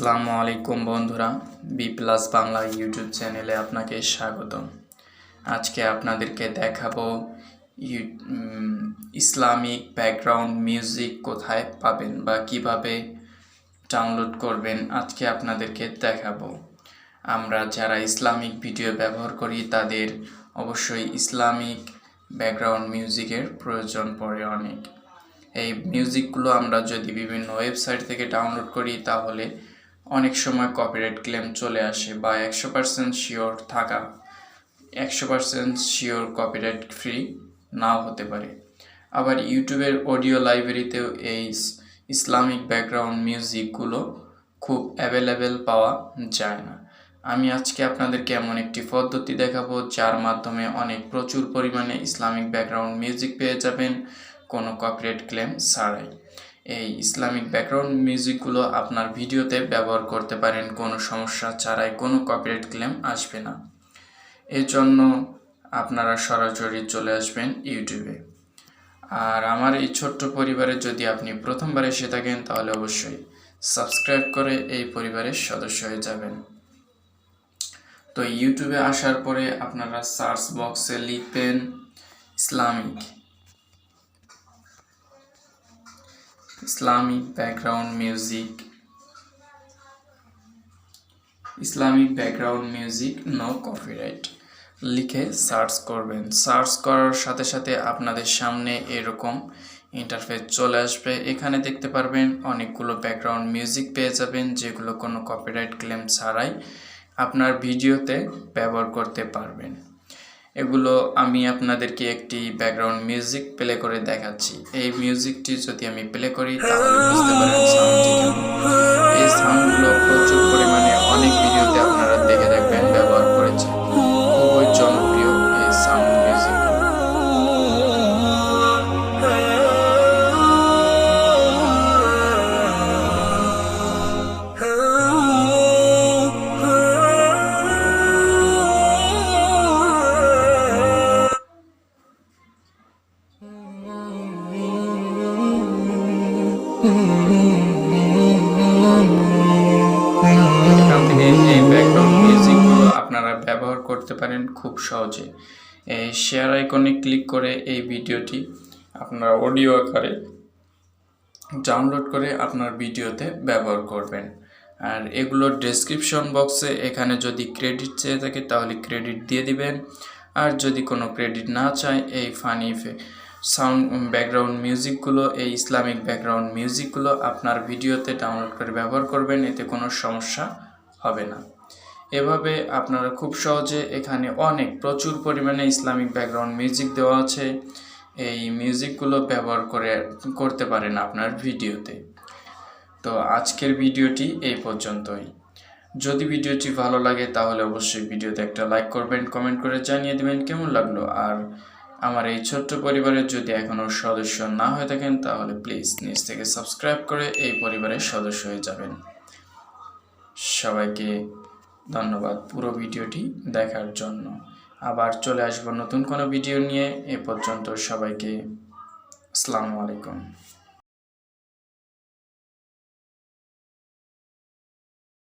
আসসালামু আলাইকুম বন্ধুরা, বি প্লাস বাংলা ইউটিউব চ্যানেলে আপনাকে স্বাগতম। আজকে আপনাদেরকে দেখাবো ইসলামিক ব্যাকগ্রাউন্ড মিউজিক কোথায় পাবেন বা কিভাবে ডাউনলোড করবেন। আজকে আপনাদেরকে দেখাবো। আমরা যারা ইসলামিক ভিডিও ব্যবহার করি তাদের অবশ্যই ইসলামিক ব্যাকগ্রাউন্ড মিউজিকের প্রয়োজন পড়ে অনেক। এই মিউজিকগুলো আমরা যদি বিভিন্ন ওয়েবসাইট থেকে ডাউনলোড করি তাহলে অনেক সময় কপিরাইট ক্লেম চলে আসে বা 100% শিওর কপিরাইট ফ্রি নাও হতে পারে। আবার ইউটিউবের অডিও লাইব্রেরিতেও এই ইসলামিক ব্যাকগ্রাউন্ড মিউজিকগুলো খুব অ্যাভেলেবেল পাওয়া যায় না। আমি আজকে আপনাদেরকে এমন একটি পদ্ধতি দেখাবো যার মাধ্যমে প্রচুর পরিমাণে ইসলামিক ব্যাকগ্রাউন্ড মিউজিক পেয়ে যাবেন কোনো কপিরাইট ক্লেম ছাড়াই। এই ইসলামিক ব্যাকগ্রাউন্ড মিউজিকগুলো আপনার ভিডিওতে ব্যবহার করতে পারেন কোনো সমস্যা ছাড়াই, কোনো কপিরাইট ক্লেম আসবে না। এর জন্য আপনারা সরাসরি চলে আসবেন ইউটিউবে। আর আমার এই ছোট্ট পরিবারে যদি আপনি প্রথমবার এসে থাকেন তাহলে অবশ্যই সাবস্ক্রাইব করে এই পরিবারের সদস্য হয়ে যাবেন। তো ইউটিউবে আসার পরে আপনারা সার্চ বক্সে লিখবেন Islamic background music no copyright লিখে সার্চ করবেন। সার্চ করার সাথে সাথে আপনাদের সামনে এরকম ইন্টারফেস চলে আসবে। এখানে দেখতে পারবেন অনেকগুলো ব্যাকগ্রাউন্ড মিউজিক পেয়ে যাবেন যেগুলো কোনো কপিরাইট ক্লেম ছাড়াই আপনার ভিডিওতে ব্যবহার করতে পারবেন। এগুলো আমি আপনাদেরকে একটি ব্যাকগ্রাউন্ড মিউজিক প্লে করে দেখাচ্ছি। এই মিউজিকটি যদি আমি প্লে করি তাহলে বুঝতে পারেন সাউন্ডটি কেমন। এই সাউন্ডগুলো প্রচুর পরিমাণে অনেক ভিডিওতে আপনারা দেখে দেখবেন ব্যবহার করেছে। খুবই জনপ্রিয় এই সাউন্ড মিউজিক। এখান থেকে এই ব্যাকগ্রাউন্ড মিউজিকগুলো আপনারা ব্যবহার করতে পারেন খুব সহজে। এই শেয়ার আইকনে ক্লিক করে এই ভিডিওটি আপনারা অডিও আকারে ডাউনলোড করে আপনার ভিডিওতে ব্যবহার করবেন। আর এগুলোর ডেসক্রিপশন বক্সে এখানে যদি ক্রেডিট চেয়ে থাকে তাহলে ক্রেডিট দিয়ে দিবেন। আর যদি কোনো ক্রেডিট না চায় এই ফানি সাউন্ড ব্যাকগ্রাউন্ড মিউজিকগুলো, এই ইসলামিক ব্যাকগ্রাউন্ড মিউজিকগুলো আপনার ভিডিওতে ডাউনলোড করে ব্যবহার করবেন, এতে কোনো সমস্যা হবে না। এভাবে আপনারা খুব সহজে এখানে প্রচুর পরিমাণে ইসলামিক ব্যাকগ্রাউন্ড মিউজিক দেওয়া আছে। এই মিউজিকগুলো ব্যবহার করতে পারেন আপনার ভিডিওতে। তো আজকের ভিডিওটি এই পর্যন্তই। যদি ভিডিওটি ভালো লাগে তাহলে অবশ্যই ভিডিওতে একটা লাইক করবেন, কমেন্ট করে জানিয়ে দেবেন কেমন লাগলো। আর আমার এই ছোট্ট পরিবারের যদি এখনও সদস্য না হয়ে থাকেন তাহলে প্লিজ নিজ থেকে সাবস্ক্রাইব করে এই পরিবারের সদস্য হয়ে যাবেন। সবাইকে ধন্যবাদ পুরো ভিডিওটি দেখার জন্য। আবার চলে আসবো নতুন কোনো ভিডিও নিয়ে। এ পর্যন্ত সবাইকে আসসালামু আলাইকুম।